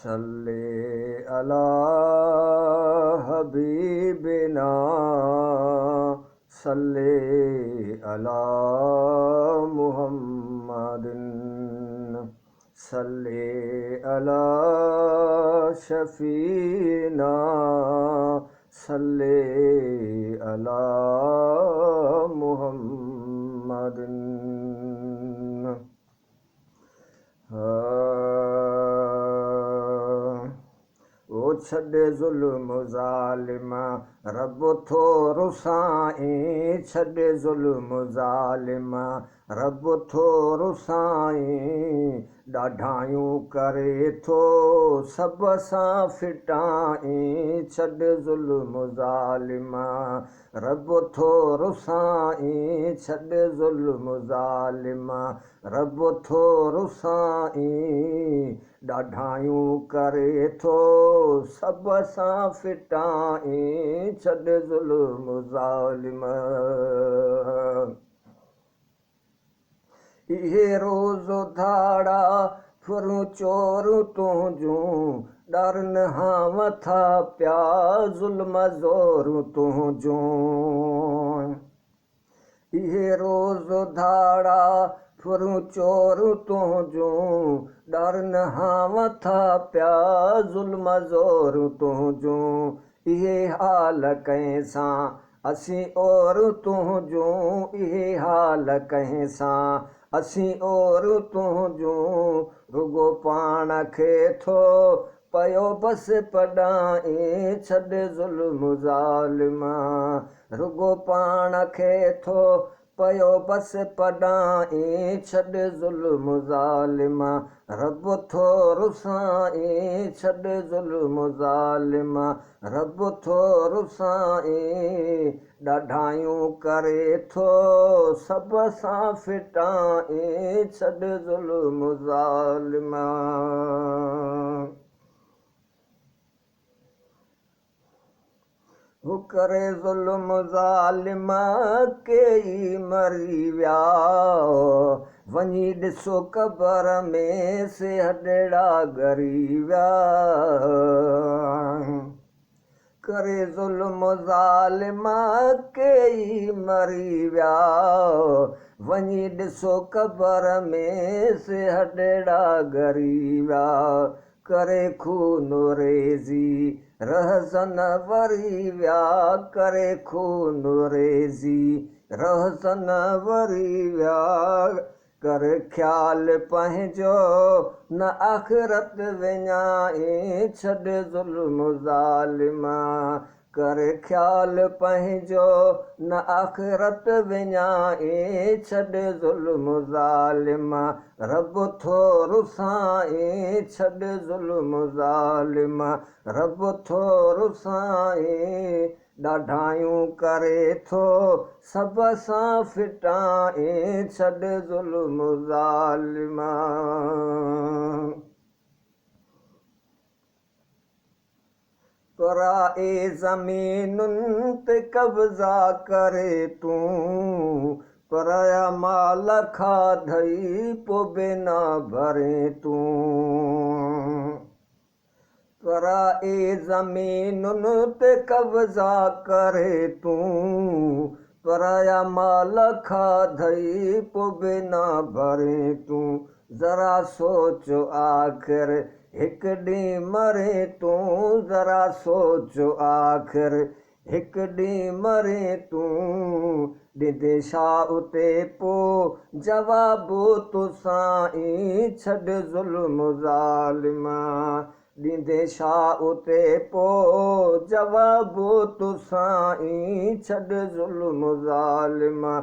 सल्ले अला हबीबिना सल्ले अला मुहम्मदिन सल्ले अला शफीना सल्ले अला मुहम्मदिन। ओ छॾे ज़ुल्म ज़ालिमा रब थोरो साईं, छॾे ज़ुल्म ज़ालिमा रब थोरो साईं, ॾाढायूं करे थो सभ सां फिटाईं, छॾे ज़ुल्म ज़ालिमा रब थोरो साईं, छॾे ज़ुल्म ज़ालिमा रब थोरो साईं, ॾाढायूं करे थो सभ सां फिटाईं, छॾे ज़ुल्म ज़ालिमा। इहे रोज़ो धाड़ा फुरूं चोरूं तुंहिंजूं, डरनि हां मथा पिया ज़ुल्म ज़ोरूं तुंहिंजूं। इहे रोज़ो धाड़ा फुरूं चोरूं तुंहिंजूं, डरनि हां मथा पिया ज़ुल्म ज़ोरूं तुंहिंजूं। इहे हाल कंहिं सां असीं और तुंहिंजूं, इहे हाल कंहिं सां असीं और तुंहिंजूं, रुगो पाण खे थो पयो बसि पढ़ाईं, छॾे ज़ुल्म ज़ालिमा रुगो पाण खे थो पयो बसि पढ़ाईं, छॾे ज़ुल्म ज़ालिमा रब थोरो साईं, छॾे ज़ुल्म ज़ालिमा रब थोरो साईं, ॾाढायूं करे थो सभ सां फिटाईं, छॾे ज़ुल्म ज़ालिमा। हू करे ज़ुल्म ज़ालिमा कई मरी विया, वञी ॾिसो क़बर में सिहॾड़ा ॻरी विया। करे ज़ुल्म ज़ालिमा कई मरी विया, वञी ॾिसो क़बर में सिहॾड़ा ॻरी विया। करे खून रेज़ी रहज़न वरी विया, करे खून रेज़ी रहज़न वरी विया। कर ख़्याल पंहिंजो न आख़िरत विञाईं, छॾे ज़ुल्म ज़ालिमा कर ख़्याल पंहिंजो न आख़िरत विञाईं, छॾे ज़ुल्म ज़ालिमा रब थोरो साईं, छॾे ज़ुल्म ज़ालिमा रब थोरो साईं, ॾाढायूं करे थो सभ सां फिटाईं, छॾे ज़ुल्म ज़ालिमा। पराए ज़मीनुनि ते कब्ज़ा करे तूं, पराया माल खाधई पोइ बिना भरे तूं। पराए ज़मीनुनि ते कब्ज़ा करे तूं, पराया माल खाधई पोइ बिना भरे तूं। ज़रा सोचो आख़िर हिकु ॾींहुं मरे तूं, ज़रा सोचो आख़िर हिकु ॾींहुं मरे तूं। ॾिंदे छा उते पोइ जवाबु तूं साईं, छॾे ज़ुल्म ज़ालिमा ॾींदे छा उते पोइ जवाबु तूं साईं, छॾे ज़ुल्म ज़ालिमा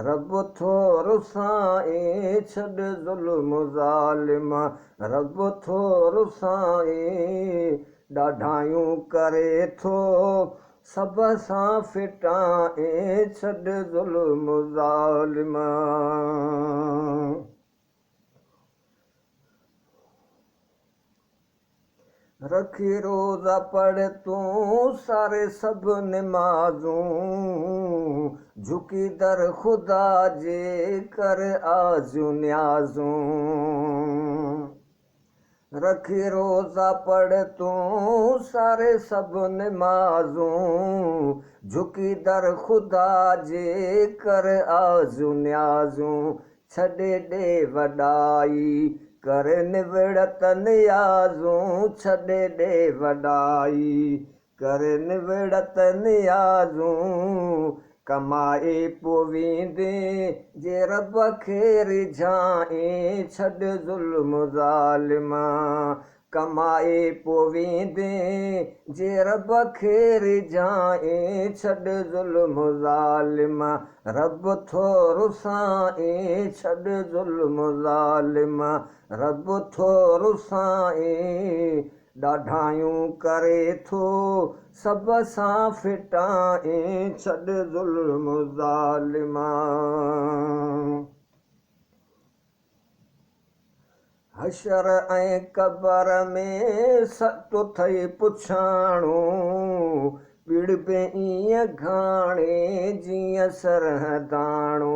रब थोरो साईं, छॾे ज़ुल्म ज़ालिमा रब थोरो साईं, ॾाढायूं करे थो सभ सां फिटाईं, छॾे ज़ुल्म ज़ालिमा। रखी रोज़ा पढ़ तूं सारे सभु निमाज़ूं, झुकी दर ख़ुदा जे कर आज़ूं न्याज़ूं। रखी रोज़ा पढ़ तूं सारे सब नमाज़ूं झुकी दर खुदा जे कर आज़ू न्याज़ूं छॾे ॾे वॾाई कर निवड़त नियाज़ूं छॾे ॾे वॾाई कर निवड़त नियाज़ूं कमाए पोवींदे जे रब खे रिझाए छॾ ज़ुल्म ज़ालिमा कमाए पोवींदे जे रब खे रिझाए छॾ ज़ुल्म ज़ालिमा रब थो रुसाए छॾ ज़ुल्म ज़ालिमा रब थो रुसाए ॾाढायूं करे थो सभ सां फिटाए छॾ ज़ुल्म ज़ालिमा हशर ऐं क़बर में सत थई पुछाणो पिड़िबे ईअं घाणे जीअं सरहदाणो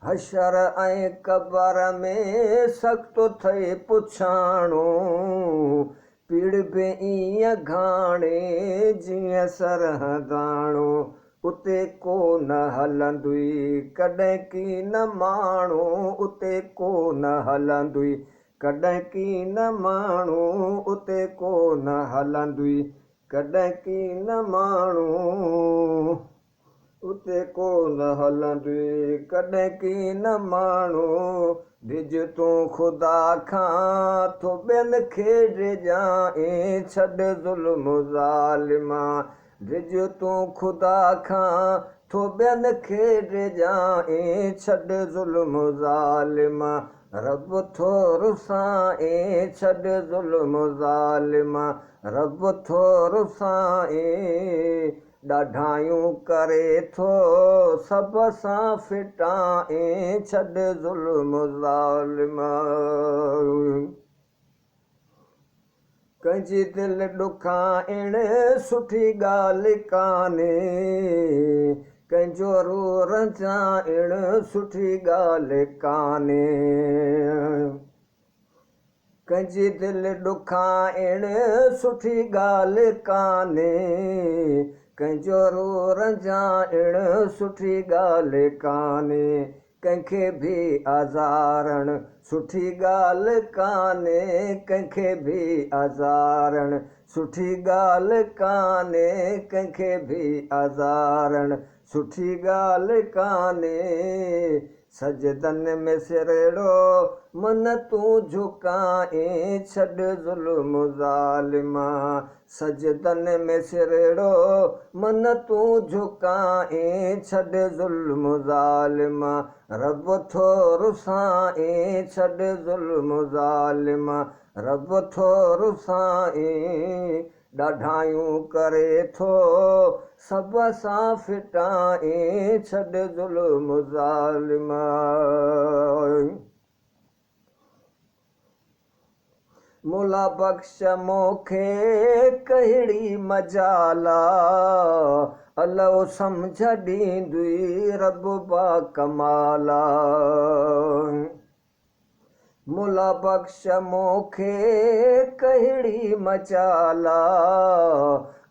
हशर ऐं क़बर में सख़्तु थई पुछाणो पिड़िबे ईअं घाणे जीअं सरहदाणो उते को न हलंदुई कॾहिं की न माण्हू उते को न हलंदुई कॾहिं की न माण्हू उते को न हलंदुई कॾहिं की न माण्हू उते को न हलंदुई कॾहिं की न माण्हू डिज तूं ख़ुदा खां थो ॿियनि खे डिॼाए छॾ ज़ुल्म ज़ालिमा डिज तूं ख़ुदा खां थो ॿियनि खे डिॼाए छॾ ज़ुल्म ज़ालिमा रब थो रुसाए छॾ ज़ुल्म ज़ालिमा रब थो रुसाए ॾाढायूं करे थो सभ सां फिटाए छॾ ज़ुल्म ज़ालिमा कंहिंजी दिलि ॾुखाइण सुठी ॻाल्हि कान्हे कंहिंजो रूह रंजाइण सुठी ॻाल्हि कान्हे कंहिंजी दिलि ॾुखाइण सुठी ॻाल्हि कान्हे कंहिंजो रूह रंजाइण सुठी ॻाल्हि कान्हे कंहिंखे बि आज़ारणु सुठी ॻाल्हि कान्हे कंहिंखे बि आज़ारणु सुठी ॻाल्हि कान्हे कंहिंखे बि आज़ारणु सुठी ॻाल्हि कान्हे सजदनि में सिरड़ो मन तूं झुकाए छॾ ज़ुल्म ज़ालिमा सजदनि में सिरड़ो मन तूं झुकाए छॾ ज़ुल्म ज़ालिमा रब थो रुसाए छॾ ज़ुल्म ज़ालिमा रब थो रुसाए ॾाढायूं करे थो सभ सां फिटाए छॾ ज़ुल्म ज़ालिमा मुला बख़्श मूंखे कहिड़ी मजाला अलाह सम्झ ॾींदुई रब बा कमाला मुला बख़्श मूंखे कहिड़ी मजाला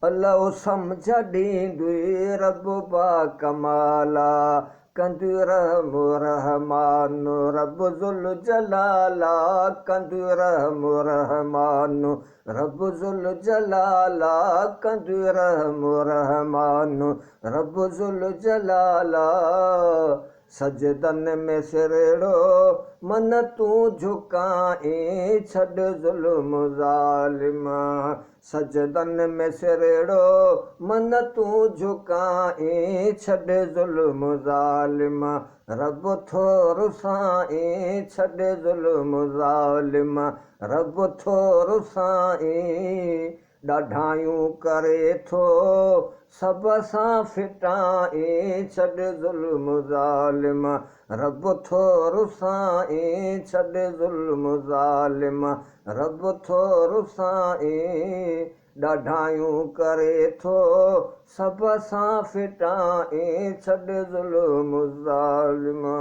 अलाह सम्झ ॾींदुई रब बा कमाला कंदु रहम रहमान रब ज़ुल जलाला कंदु रहम रहमान रब ज़ुल जलाला कंदु रहम रहमान रब ज़ुल जलाला सजदनि में सिरड़ो मन तूं झुकाए छॾ ज़ुल्म ज़ालिमा सजदनि में सिरड़ो मन तूं झुकाए छॾ ज़ुल्म ज़ालिमा रब थो रुसाए छॾ ज़ुल्म ज़ालिमा रब थो रुसाए ॾाढायूं करे थो सभ सां फिटाए छॾ ज़ुल्म ज़ालिमा रब थो रुसाए छॾ ज़ुल्म ज़ालिमा रब थो रुसाए ॾाढायूं करे थो सभ सां फिटाए छॾ ज़ुल्म ज़ालिमा